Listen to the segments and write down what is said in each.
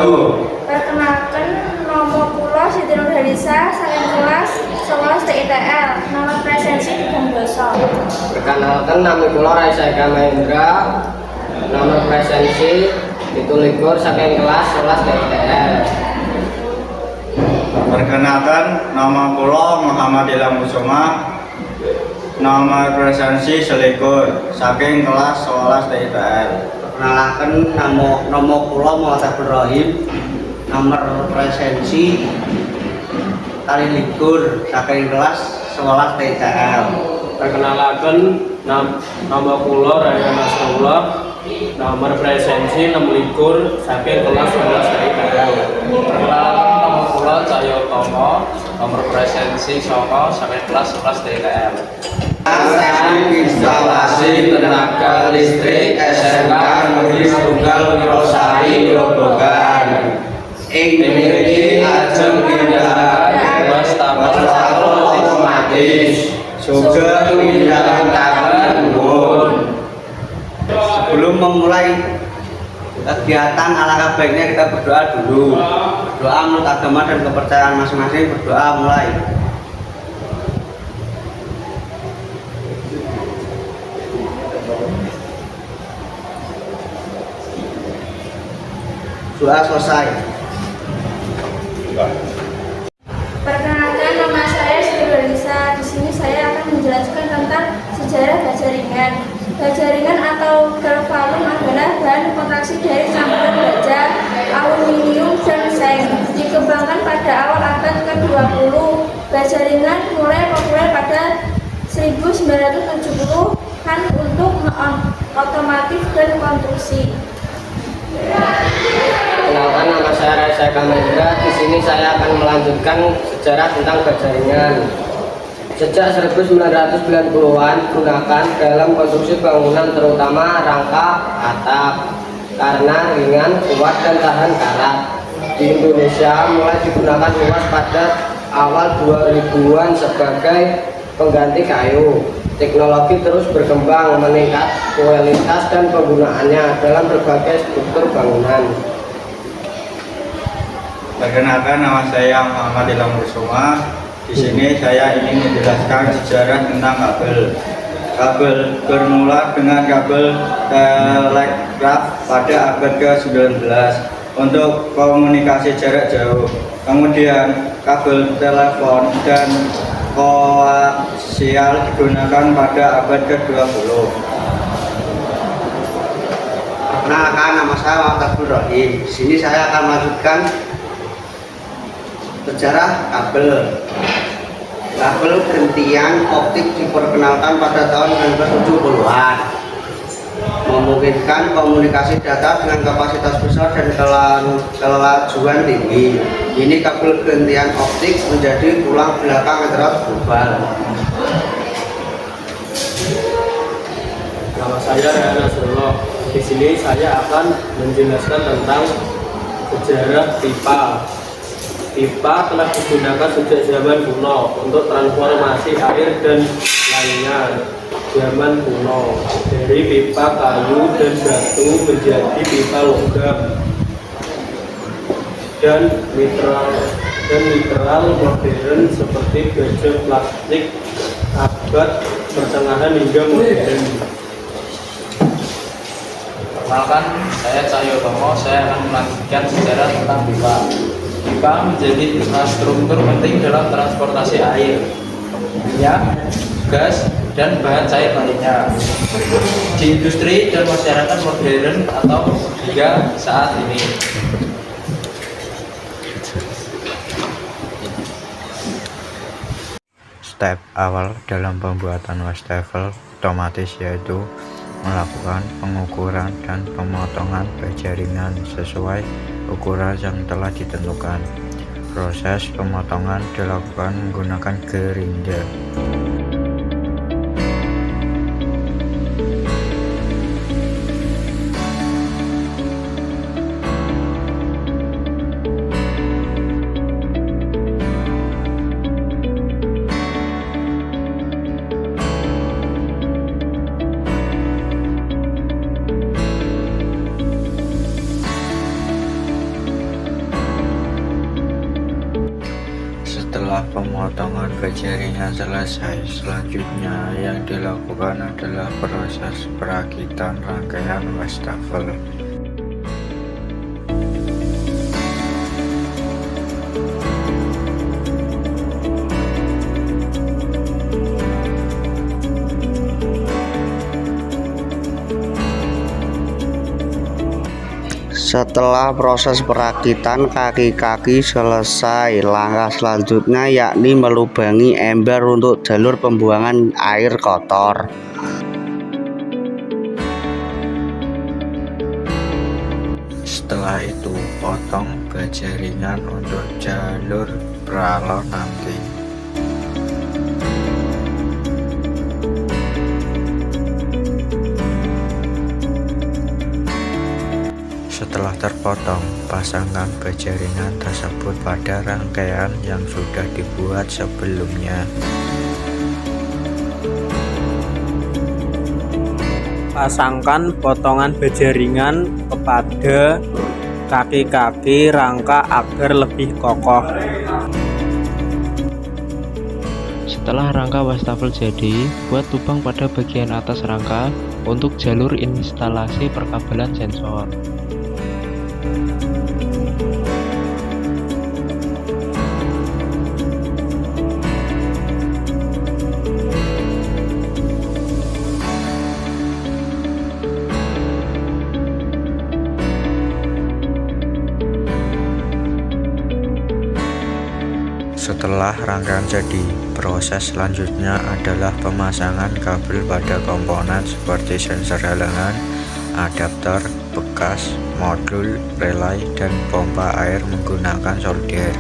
Perkenalkan, nama kula Siti Nurhalisa, saking kelas 11 TITL, nomor presensi 3 Perkenalkan, nama kula Raisa Eka Mahendra, nomor presensi 17 saking kelas 11 TITL. Perkenalkan, nama kula Muhammad Ilham Kusuma, nomor presensi 21 saking kelas 11 TITL. Perkenalkan, nama kula Muhammad Ibrahim, nomor presensi 23 saking kelas 11 TITL. Perkenalkan, nama kula Raya Nasrullah, nomor presensi 26 saking kelas 11 TITL. Perkenalkan, nama kula Cahyo Tomo, nomor presensi 9 saking kelas 11 TITL. Instalasi tenaga listrik SMK Negeri Tunggal Wirosari Grobogan. Ini ajeng pindahan wastafel otomatis. Sugeng pindahan nuwun. Sebelum memulai kegiatan, alangkah baiknya kita berdoa dulu. Berdoa menurut agama dan kepercayaan masing-masing. Berdoa mulai. Doa selesai. Perkenalkan, nama saya Siti Nurhalisa. Di sini saya akan menjelaskan tentang sejarah bajaringan. Bajaringan atau galvalum adalah bahan kontraksi dari campuran baja, aluminium, dan seng. Dikembangkan pada awal abad ke-20. Bajaringan mulai populer pada 1970-an untuk otomotif dan konstruksi. Perkenalkan, nama saya Raisa Eka Mahendra. Di sini saya akan melanjutkan sejarah tentang bajaringan. Sejak 1990-an digunakan dalam konstruksi bangunan, terutama rangka atap, karena ringan, kuat, dan tahan karat. Di Indonesia mulai digunakan luas pada awal 2000-an sebagai pengganti kayu. Teknologi terus berkembang, meningkat kualitas dan penggunaannya dalam berbagai struktur bangunan. Perkenalkan, nama saya Muhammad Ilham Kusuma. Di sini saya ingin menjelaskan sejarah tentang kabel. Kabel bermula dengan kabel telegraf pada abad ke-19 untuk komunikasi jarak jauh. Kemudian kabel telepon dan koaksial digunakan pada abad ke-20. Perkenalkan, nama saya Muhammad Ibrahim. Di sini saya akan melanjutkan sejarah kabel. Kabel gentian optik diperkenalkan pada tahun 1970-an. Memungkinkan komunikasi data dengan kapasitas besar dan kelajuan tinggi. Ini kabel gentian optik menjadi tulang belakang internet global. Nama saya Raya Nasrullah. Di sini saya akan menjelaskan tentang sejarah pipa. Pipa telah digunakan sejak zaman kuno untuk transformasi air dan lainnya. Zaman kuno, dari pipa kayu dan batu menjadi pipa logam dan mineral modern seperti baja plastik abad pertengahan hingga modern. Perkenalkan, saya Cahyo Tomo. Saya akan melanjutkan sejarah tentang pipa. Pipa menjadi infrastruktur penting dalam transportasi air, minyak, gas, dan bahan cair lainnya di industri dan masyarakat modern atau hingga saat ini. Step awal dalam pembuatan wastafel otomatis yaitu melakukan pengukuran dan pemotongan bajaringan sesuai ukuran yang telah ditentukan. Proses pemotongan dilakukan menggunakan gerinda. pemotongan berjaringan selesai, selanjutnya yang dilakukan adalah proses perakitan rangkaian wastafel. Setelah proses perakitan kaki-kaki selesai, langkah selanjutnya yakni melubangi ember untuk jalur pembuangan air kotor. Setelah itu, potong berjaringan untuk jalur pralon nanti. Setelah terpotong, pasangkan berjaringan tersebut pada rangkaian yang sudah dibuat sebelumnya. Pasangkan potongan berjaringan kepada kaki-kaki rangka agar lebih kokoh. Setelah rangka wastafel jadi, buat lubang pada bagian atas rangka untuk jalur instalasi perkabelan sensor. Setelah rangkaian jadi, proses selanjutnya adalah pemasangan kabel pada komponen seperti sensor halangan, adaptor, bekas, modul, relay, dan pompa air menggunakan solder.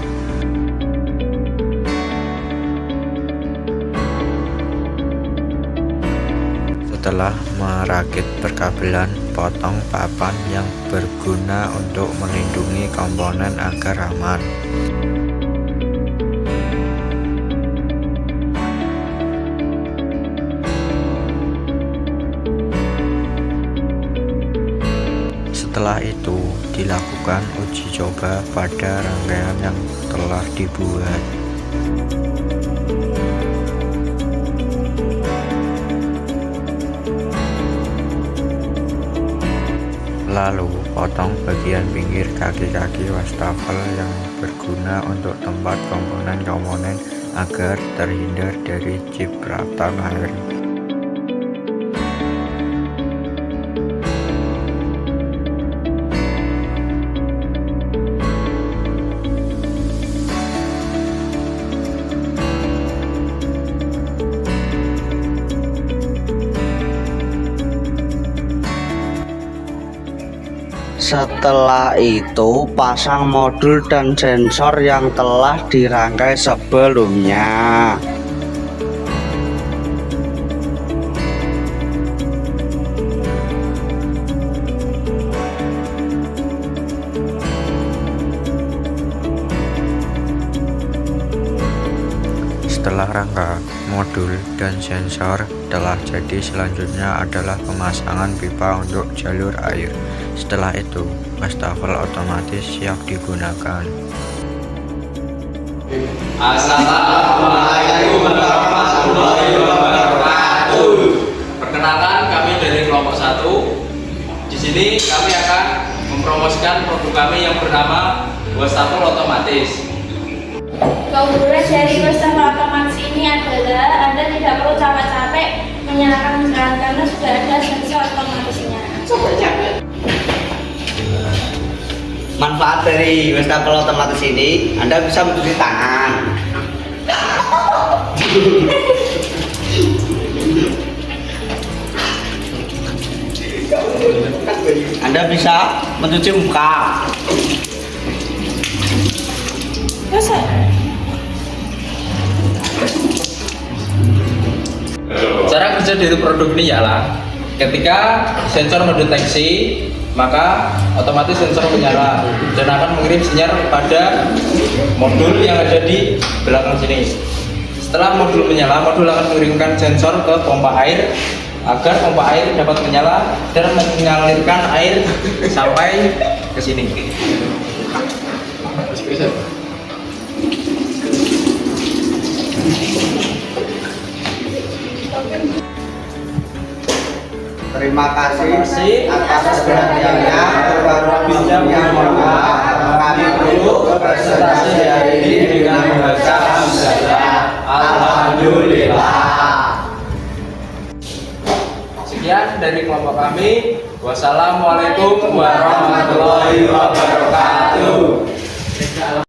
Setelah merakit perkabelan, potong papan yang berguna untuk melindungi komponen agar aman. Setelah itu, dilakukan uji coba pada rangkaian yang telah dibuat. Lalu, potong bagian pinggir kaki-kaki wastafel yang berguna untuk tempat komponen-komponen agar terhindar dari cipratan air. Setelah itu, pasang modul dan sensor yang telah dirangkai sebelumnya. Setelah rangka, modul, dan sensor telah jadi, selanjutnya adalah pemasangan pipa untuk jalur air. Setelah itu, wastafel otomatis siap digunakan. Assalamualaikum warahmatullahi wabarakatuh. Perkenalkan, kami dari kelompok 1. Di sini kami akan mempromosikan produk kami yang bernama wastafel otomatis. Keunggulan dari wastafel otomatis ini adalah Anda tidak perlu capek-capek menyalakan mesin karena sudah ada sensor otomatisnya. Manfaat dari wastafel otomatis ini, Anda bisa mencuci tangan. Anda bisa mencuci muka. Cara kerja dari produk ini ialah ketika sensor mendeteksi, maka otomatis sensor menyala dan akan mengirim sinyal pada modul yang ada di belakang sini. Setelah modul menyala, modul akan mengirimkan sensor ke pompa air agar pompa air dapat menyala dan mengalirkan air sampai ke sini. Terima kasih atas perhatiannya. Kurang mohon maaf. Kami tutup presentasi hari ini dengan membaca hamdalah. Alhamdulillah. Sekian dari kelompok kami. Wassalamualaikum warahmatullahi wabarakatuh.